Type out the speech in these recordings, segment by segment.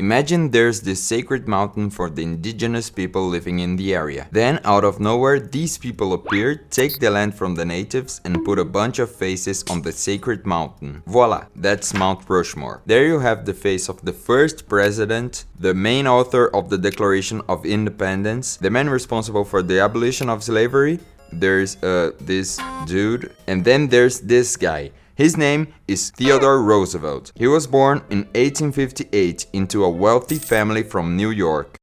Imagine there's this sacred mountain for the indigenous people living in the area. Then, out of nowhere, these people appear, take the land from the natives, and put a bunch of faces on the sacred mountain. Voila, that's Mount Rushmore. There you have the face of the first president, the main author of the Declaration of Independence, the man responsible for the abolition of slavery. There's this dude, and then there's this guy. His name is Theodore Roosevelt. He was born in 1858 into a wealthy family from New York.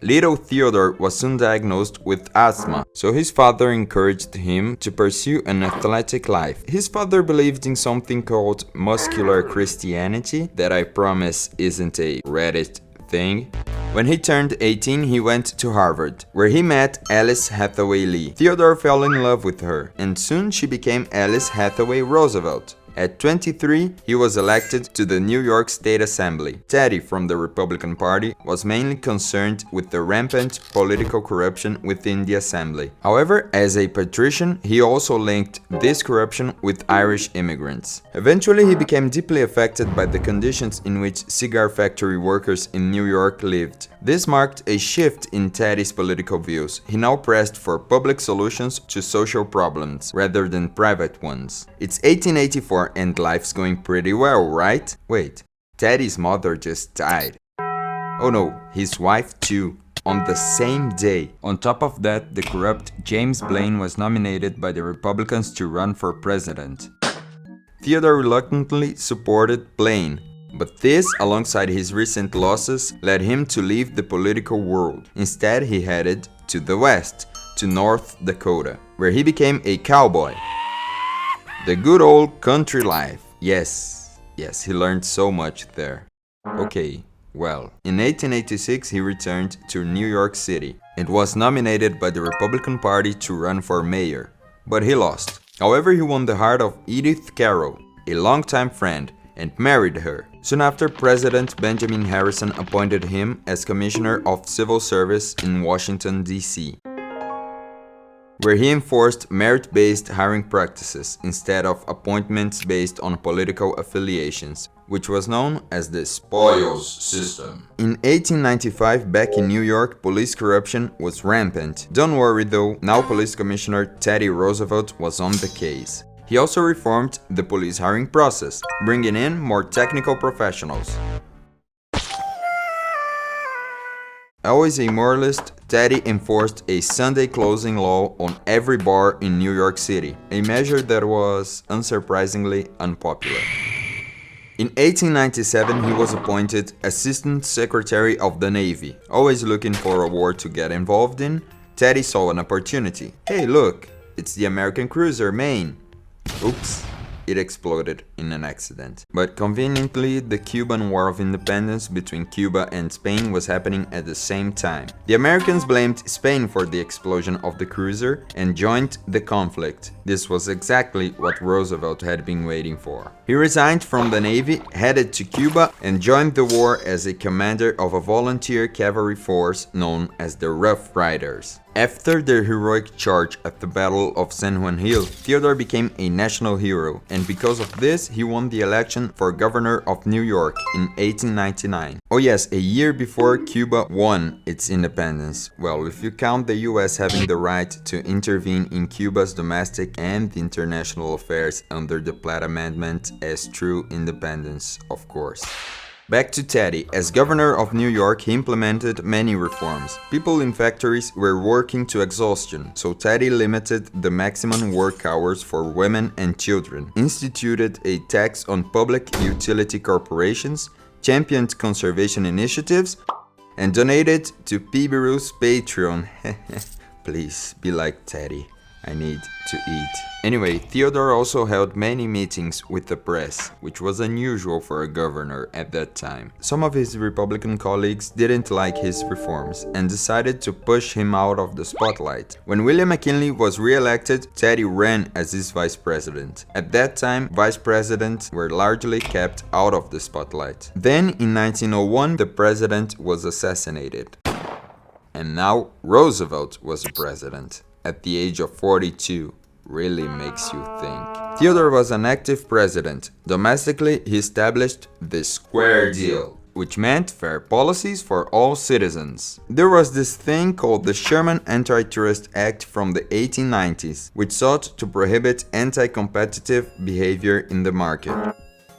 Little Theodore was soon diagnosed with asthma, so his father encouraged him to pursue an athletic life. His father believed in something called muscular Christianity, that I promise isn't a Reddit thing. When he turned 18, he went to Harvard, where he met Alice Hathaway Lee. Theodore fell in love with her, and soon she became Alice Hathaway Roosevelt. At 23, he was elected to the New York State Assembly. Teddy, from the Republican Party, was mainly concerned with the rampant political corruption within the assembly. However, as a patrician, he also linked this corruption with Irish immigrants. Eventually, he became deeply affected by the conditions in which cigar factory workers in New York lived. This marked a shift in Teddy's political views. He now pressed for public solutions to social problems, rather than private ones. It's 1884 and life's going pretty well, right? Wait, Teddy's mother just died. Oh no, his wife too, on the same day. On top of that, the corrupt James Blaine was nominated by the Republicans to run for president. Theodore reluctantly supported Blaine, but this, alongside his recent losses, led him to leave the political world. Instead, he headed to the west, to North Dakota, where he became a cowboy. The good old country life. Yes, he learned so much there. Okay, well, in 1886 he returned to New York City and was nominated by the Republican Party to run for mayor, but he lost. However, he won the heart of Edith Carroll, a longtime friend, and married her. Soon after, President Benjamin Harrison appointed him as Commissioner of Civil Service in Washington, D.C., where he enforced merit-based hiring practices instead of appointments based on political affiliations, which was known as the spoils system. In 1895, back in New York, police corruption was rampant. Don't worry though, now Police Commissioner Teddy Roosevelt was on the case. He also reformed the police hiring process, bringing in more technical professionals. Always a moralist, Teddy enforced a Sunday closing law on every bar in New York City, a measure that was, unsurprisingly, unpopular. In 1897, he was appointed Assistant Secretary of the Navy. Always looking for a war to get involved in, Teddy saw an opportunity. Hey look, it's the American cruiser Maine. Oops. It exploded in an accident. But conveniently, the Cuban War of Independence between Cuba and Spain was happening at the same time. The Americans blamed Spain for the explosion of the cruiser and joined the conflict. This was exactly what Roosevelt had been waiting for. He resigned from the Navy, headed to Cuba, and joined the war as a commander of a volunteer cavalry force known as the Rough Riders. After their heroic charge at the Battle of San Juan Hill, Theodore became a national hero, and because of this, he won the election for governor of New York in 1899. Oh yes, a year before Cuba won its independence. Well, if you count the US having the right to intervene in Cuba's domestic and international affairs under the Platt Amendment as true independence, of course. Back to Teddy. As governor of New York, he implemented many reforms. People in factories were working to exhaustion, so Teddy limited the maximum work hours for women and children, instituted a tax on public utility corporations, championed conservation initiatives, and donated to Piberu's Patreon. Please, be like Teddy. I need to eat. Anyway, Theodore also held many meetings with the press, which was unusual for a governor at that time. Some of his Republican colleagues didn't like his reforms and decided to push him out of the spotlight. When William McKinley was re-elected, Teddy ran as his vice president. At that time, vice presidents were largely kept out of the spotlight. Then, in 1901, the president was assassinated. And now, Roosevelt was the president. At the age of 42, really makes you think. Theodore was an active president. Domestically, he established the Square Deal, which meant fair policies for all citizens. There was this thing called the Sherman Antitrust Act from the 1890s, which sought to prohibit anti-competitive behavior in the market.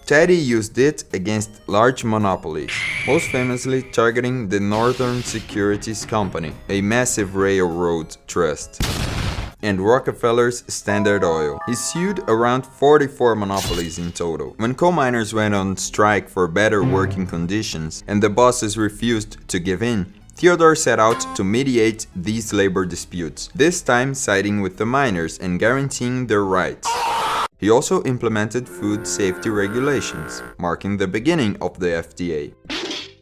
Teddy used it against large monopolies, most famously targeting the Northern Securities Company, a massive railroad trust, and Rockefeller's Standard Oil. He sued around 44 monopolies in total. When coal miners went on strike for better working conditions and the bosses refused to give in, Theodore set out to mediate these labor disputes, this time siding with the miners and guaranteeing their rights. He also implemented food safety regulations, marking the beginning of the FDA.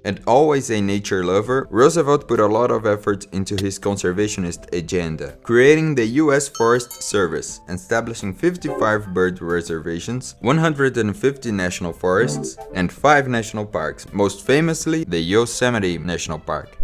And always a nature lover, Roosevelt put a lot of effort into his conservationist agenda, creating the U.S. Forest Service, establishing 55 bird reservations, 150 national forests, and 5 national parks, most famously the Yosemite National Park.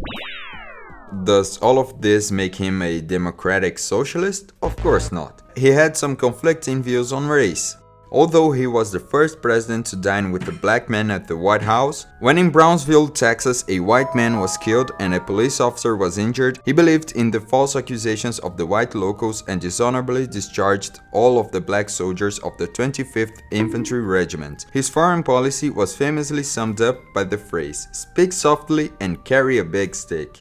Does all of this make him a democratic socialist? Of course not. He had some conflicting views on race. Although he was the first president to dine with a black man at the White House, when in Brownsville, Texas, a white man was killed and a police officer was injured, he believed in the false accusations of the white locals and dishonorably discharged all of the black soldiers of the 25th Infantry Regiment. His foreign policy was famously summed up by the phrase, "Speak softly and carry a big stick."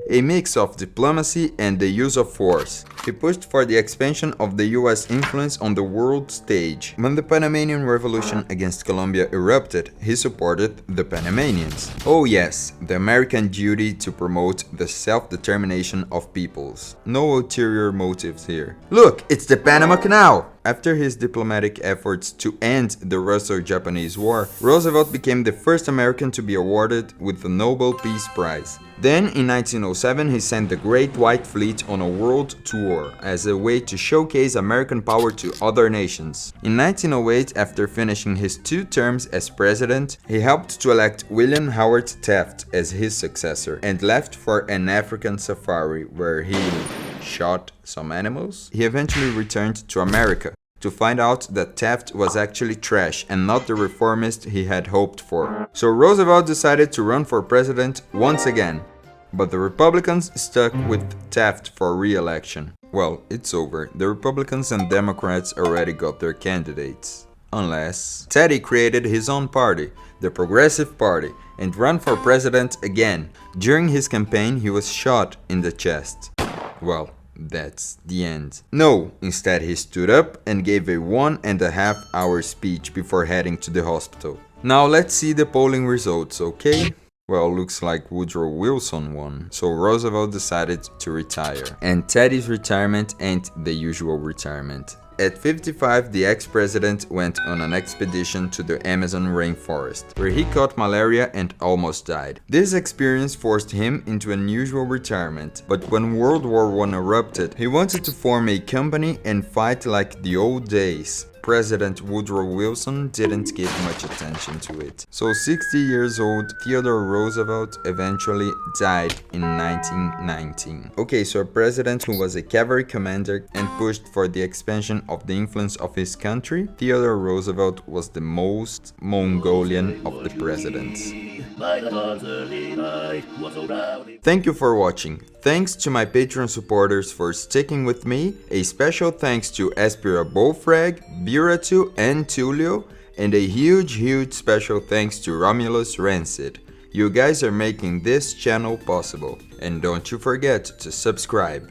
A mix of diplomacy and the use of force. He pushed for the expansion of the US influence on the world stage. When the Panamanian Revolution against Colombia erupted, he supported the Panamanians. Oh yes, the American duty to promote the self-determination of peoples. No ulterior motives here. Look, it's the Panama Canal! After his diplomatic efforts to end the Russo-Japanese War, Roosevelt became the first American to be awarded with the Nobel Peace Prize. Then, in 1907, he sent the Great White Fleet on a world tour as a way to showcase American power to other nations. In 1908, after finishing his 2 terms as president, he helped to elect William Howard Taft as his successor and left for an African safari where he shot some animals. He eventually returned to America to find out that Taft was actually trash and not the reformist he had hoped for. So Roosevelt decided to run for president once again. But the Republicans stuck with Taft for re-election. Well, it's over. The Republicans and Democrats already got their candidates. Unless Teddy created his own party, the Progressive Party, and ran for president again. During his campaign, he was shot in the chest. Well, that's the end. No, instead he stood up and gave a 1.5-hour speech before heading to the hospital. Now let's see the polling results, okay? Well, looks like Woodrow Wilson won, so Roosevelt decided to retire. And Teddy's retirement ain't the usual retirement. At 55, the ex-president went on an expedition to the Amazon rainforest, where he caught malaria and almost died. This experience forced him into an unusual retirement, but when World War I erupted, he wanted to form a company and fight like the old days. President Woodrow Wilson didn't give much attention to it. So 60 years old, Theodore Roosevelt eventually died in 1919. Okay, so a president who was a cavalry commander and pushed for the expansion of the influence of his country, Theodore Roosevelt was the most Mongolian of the presidents. Thank you for watching. Thanks to my Patreon supporters for sticking with me. A special thanks to Espira Bofrag, Biratu, and Tulio. And a huge special thanks to Romulus Rancid. You guys are making this channel possible. And don't you forget to subscribe.